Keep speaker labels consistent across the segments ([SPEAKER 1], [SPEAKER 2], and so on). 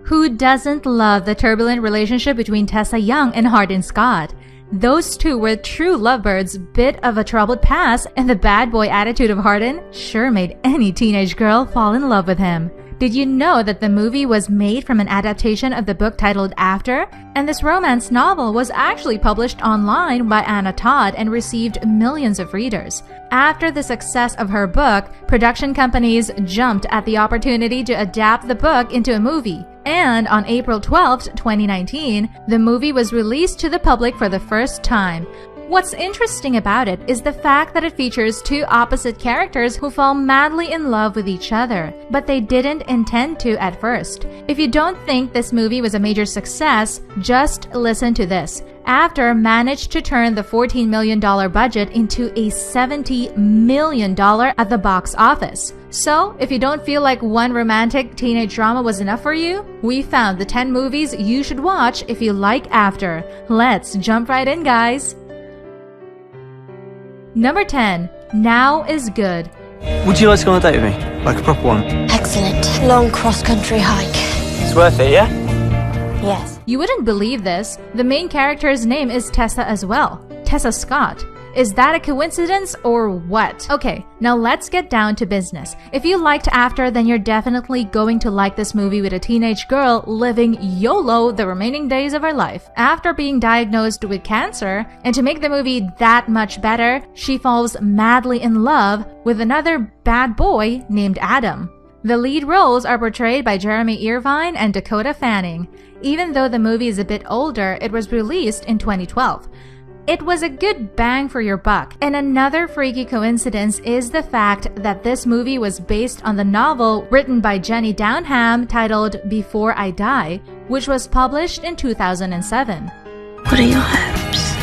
[SPEAKER 1] Who doesn't love the turbulent relationship between Tessa Young and Hardin Scott? Those two were true lovebirds, bit of a troubled past, and the bad boy attitude of Hardin sure made any teenage girl fall in love with him. Did you know that the movie was made from an adaptation of the book titled After? And this romance novel was actually published online by Anna Todd and received millions of readers. After the success of her book, production companies jumped at the opportunity to adapt the book into a movie. And on April 12, 2019, the movie was released to the public for the first time. What's interesting about it is the fact that it features two opposite characters who fall madly in love with each other, but they didn't intend to at first. If you don't think this movie was a major success, just listen to this. After managed to turn the $14 million budget into a $70 million at the box office. So, if you don't feel like one romantic teenage drama was enough for you, we found the 10 movies you should watch if you like After. Let's jump right in, guys! Number 10. Now is Good.
[SPEAKER 2] Would you like to go on a date with me? Like a proper one?
[SPEAKER 3] Excellent. Long cross-country hike.
[SPEAKER 2] It's worth it, yeah?
[SPEAKER 3] Yes.
[SPEAKER 1] You wouldn't believe this. The main character's name is Tessa as well. Tessa Scott. Is that a coincidence or what? Okay, now let's get down to business. If you liked After, then you're definitely going to like this movie with a teenage girl living YOLO the remaining days of her life. After being diagnosed with cancer, and to make the movie that much better, she falls madly in love with another bad boy named Adam. The lead roles are portrayed by Jeremy Irvine and Dakota Fanning. Even though the movie is a bit older, it was released in 2012. It was a good bang for your buck. And another freaky coincidence is the fact that this movie was based on the novel written by Jenny Downham titled Before I Die, which was published in 2007.
[SPEAKER 3] What are your hopes?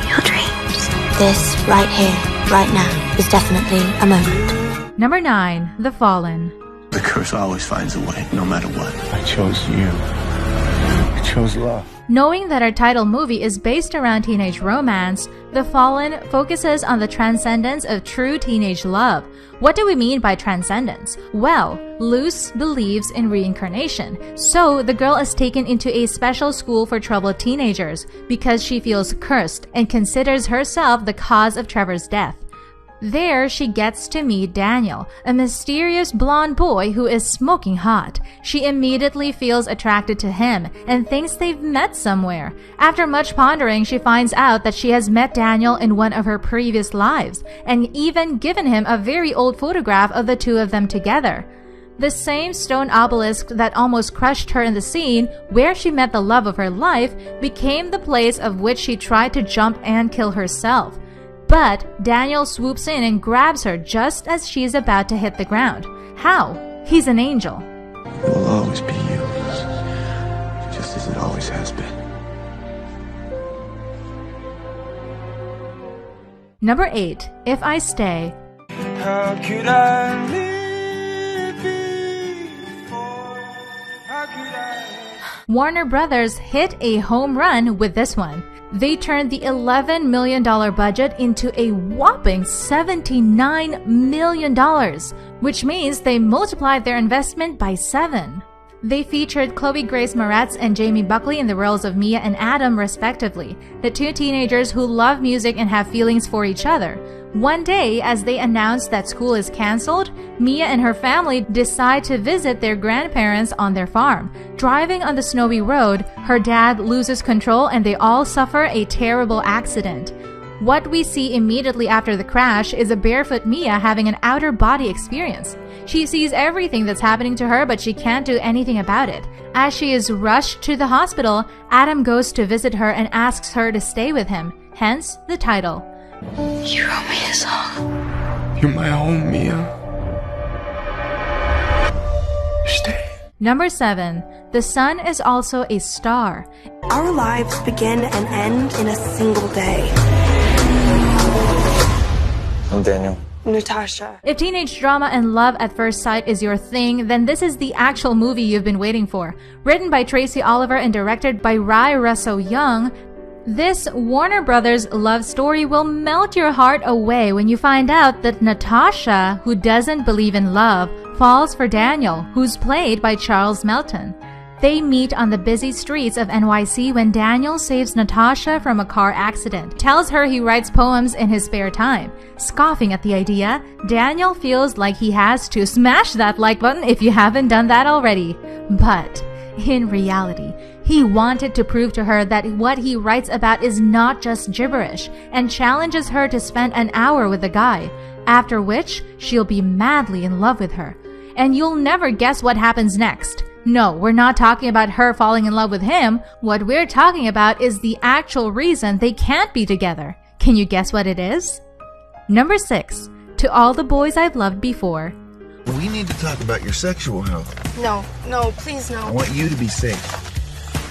[SPEAKER 3] Your dreams? This right here, right now, is definitely a moment.
[SPEAKER 1] Number 9. The Fallen.
[SPEAKER 4] The curse always finds a way, no matter what.
[SPEAKER 5] I chose you. I chose love.
[SPEAKER 1] Knowing that our title movie is based around teenage romance, The Fallen focuses on the transcendence of true teenage love. What do we mean by transcendence? Well, Luce believes in reincarnation, so the girl is taken into a special school for troubled teenagers because she feels cursed and considers herself the cause of Trevor's death. There, she gets to meet Daniel, a mysterious blonde boy who is smoking hot. She immediately feels attracted to him and thinks they've met somewhere. After much pondering, she finds out that she has met Daniel in one of her previous lives and even given him a very old photograph of the two of them together. The same stone obelisk that almost crushed her in the scene where she met the love of her life became the place of which she tried to jump and kill herself. But Daniel swoops in and grabs her just as she's about to hit the ground. How? He's an angel.
[SPEAKER 4] It will always be you, just as it always has been.
[SPEAKER 1] Number 8. If I Stay.
[SPEAKER 5] How could I live before? How could I?
[SPEAKER 1] Warner Brothers hit a home run with this one. They turned the $11 million budget into a whopping $79 million, which means they multiplied their investment by 7. They featured Chloe Grace Moretz and Jamie Buckley in the roles of Mia and Adam, respectively, the two teenagers who love music and have feelings for each other. One day, as they announce that school is canceled, Mia and her family decide to visit their grandparents on their farm. Driving on the snowy road, her dad loses control and they all suffer a terrible accident. What we see immediately after the crash is a barefoot Mia having an outer body experience. She sees everything that's happening to her, but she can't do anything about it. As she is rushed to the hospital, Adam goes to visit her and asks her to stay with him, hence the title.
[SPEAKER 3] You wrote me a song.
[SPEAKER 5] You're my home, Mia. Stay.
[SPEAKER 1] Number 7. The Sun is Also a Star.
[SPEAKER 6] Our lives begin and end in a single day.
[SPEAKER 2] I'm Daniel.
[SPEAKER 6] Natasha.
[SPEAKER 1] If teenage drama and love at first sight is your thing, then this is the actual movie you've been waiting for. Written by Tracy Oliver and directed by Rai Russo Young, This Warner Brothers love story will melt your heart away when you find out that Natasha, who doesn't believe in love, falls for Daniel, who's played by Charles Melton. They meet on the busy streets of NYC when Daniel saves Natasha from a car accident, tells her he writes poems in his spare time. Scoffing at the idea, Daniel feels like he has to smash that like button if you haven't done that already. But in reality, he wanted to prove to her that what he writes about is not just gibberish, and challenges her to spend an hour with the guy, after which she'll be madly in love with her. And you'll never guess what happens next. No, we're not talking about her falling in love with him. What we're talking about is the actual reason they can't be together. Can you guess what it is? Number 6. To all the boys I've loved before.
[SPEAKER 7] We need to talk about your sexual health.
[SPEAKER 6] No, please
[SPEAKER 7] I
[SPEAKER 6] no.
[SPEAKER 7] want you to be safe.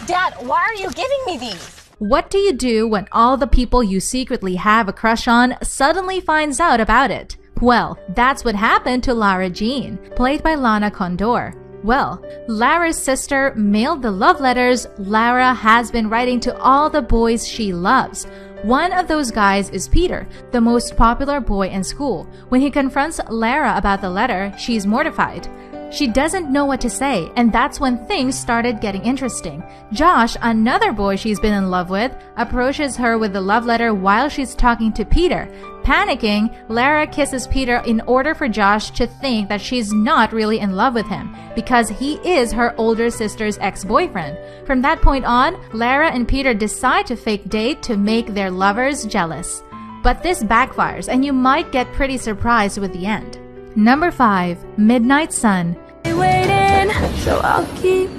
[SPEAKER 8] Dad, why are you giving me these?
[SPEAKER 1] What do you do when all the people you secretly have a crush on suddenly finds out about it? Well, that's what happened to Lara Jean, played by Lana Condor. Well, Lara's sister mailed the love letters Lara has been writing to all the boys she loves. One of those guys is Peter, the most popular boy in school. When he confronts Lara about the letter, she's mortified. She doesn't know what to say, and that's when things started getting interesting. Josh, another boy she's been in love with, approaches her with the love letter while she's talking to Peter. Panicking, Lara kisses Peter in order for Josh to think that she's not really in love with him, because he is her older sister's ex-boyfriend. From that point on, Lara and Peter decide to fake date to make their lovers jealous. But this backfires, and you might get pretty surprised with the end. Number 5. Midnight Sun.
[SPEAKER 6] Waiting, so I'll keep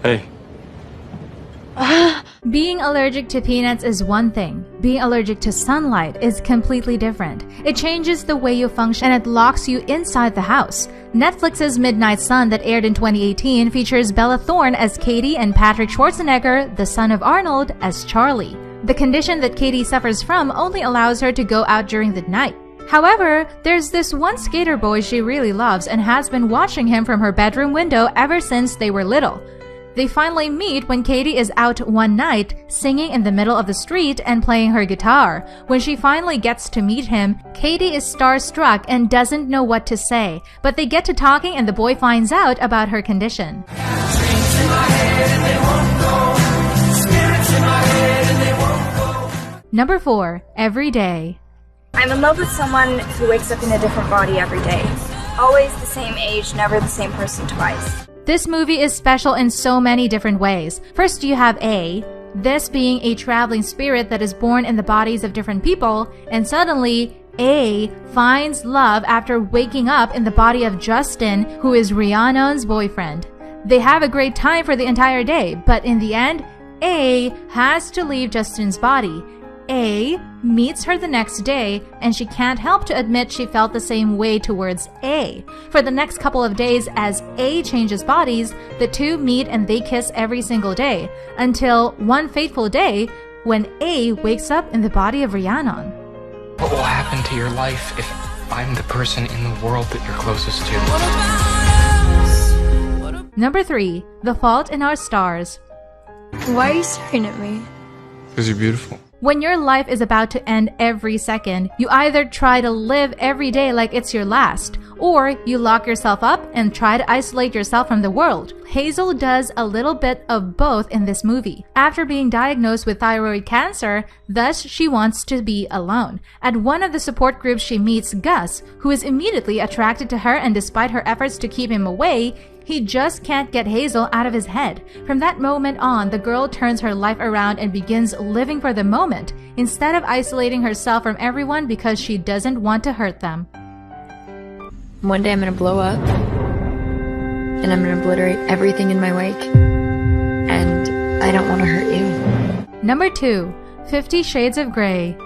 [SPEAKER 2] Hey.
[SPEAKER 1] Being allergic to peanuts is one thing. Being allergic to sunlight is completely different. It changes the way you function and it locks you inside the house. Netflix's Midnight Sun that aired in 2018 features Bella Thorne as Katie and Patrick Schwarzenegger, the son of Arnold, as Charlie. The condition that Katie suffers from only allows her to go out during the night. However, there's this one skater boy she really loves and has been watching him from her bedroom window ever since they were little. They finally meet when Katie is out one night, singing in the middle of the street and playing her guitar. When she finally gets to meet him, Katie is starstruck and doesn't know what to say. But they get to talking and the boy finds out about her condition. Number 4. Every Day.
[SPEAKER 8] I'm in love with someone who wakes up in a different body every day. Always the same age, never the same person twice.
[SPEAKER 1] This movie is special in so many different ways. First, you have A, this being a traveling spirit that is born in the bodies of different people, and suddenly, A finds love after waking up in the body of Justin, who is Rhiannon's boyfriend. They have a great time for the entire day, but in the end, A has to leave Justin's body. A meets her the next day, and she can't help to admit she felt the same way towards A. For the next couple of days, as A changes bodies, the two meet and they kiss every single day, until one fateful day when A wakes up in the body of Rhiannon.
[SPEAKER 9] What will happen to your life if I'm the person in the world that you're closest to?
[SPEAKER 1] Number 3. The Fault in Our Stars.
[SPEAKER 6] Why are you staring at me?
[SPEAKER 5] Because you're beautiful.
[SPEAKER 1] When your life is about to end every second, you either try to live every day like it's your last, or you lock yourself up and try to isolate yourself from the world. Hazel does a little bit of both in this movie. After being diagnosed with thyroid cancer, thus she wants to be alone. At one of the support groups she meets Gus, who is immediately attracted to her, and despite her efforts to keep him away, he just can't get Hazel out of his head. From that moment on, the girl turns her life around and begins living for the moment, instead of isolating herself from everyone because she doesn't want to hurt them.
[SPEAKER 10] One day I'm gonna blow up, and I'm gonna obliterate everything in my wake, and I don't want to hurt you.
[SPEAKER 1] Number 2. 50 Shades of Grey.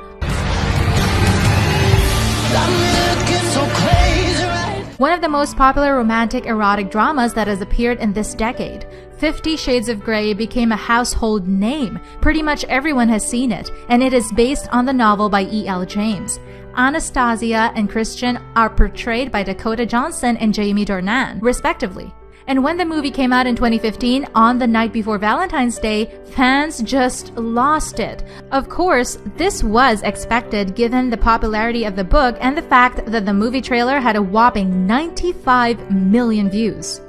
[SPEAKER 1] One of the most popular romantic erotic dramas that has appeared in this decade. 50 Shades of Grey became a household name. Pretty much everyone has seen it, and it is based on the novel by E.L. James. Anastasia and Christian are portrayed by Dakota Johnson and Jamie Dornan, respectively. And when the movie came out in 2015, on the night before Valentine's Day, fans just lost it. Of course, this was expected given the popularity of the book and the fact that the movie trailer had a whopping 95 million views.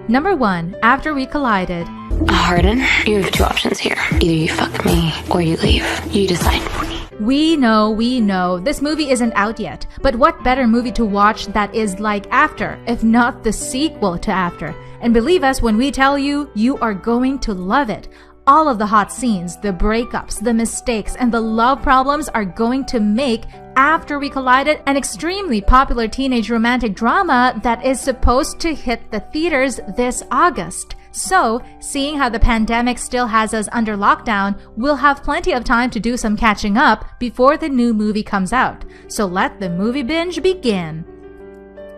[SPEAKER 1] Number 1, After We Collided.
[SPEAKER 10] Harden, you have two options here. Either you fuck me or you leave. You decide for me.
[SPEAKER 1] We know, this movie isn't out yet, but what better movie to watch that is like After, if not the sequel to After? And believe us when we tell you, you are going to love it. All of the hot scenes, the breakups, the mistakes, and the love problems are going to make After We Collided an extremely popular teenage romantic drama that is supposed to hit the theaters this August. So, seeing how the pandemic still has us under lockdown, we'll have plenty of time to do some catching up before the new movie comes out. So let the movie binge begin.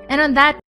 [SPEAKER 1] And on that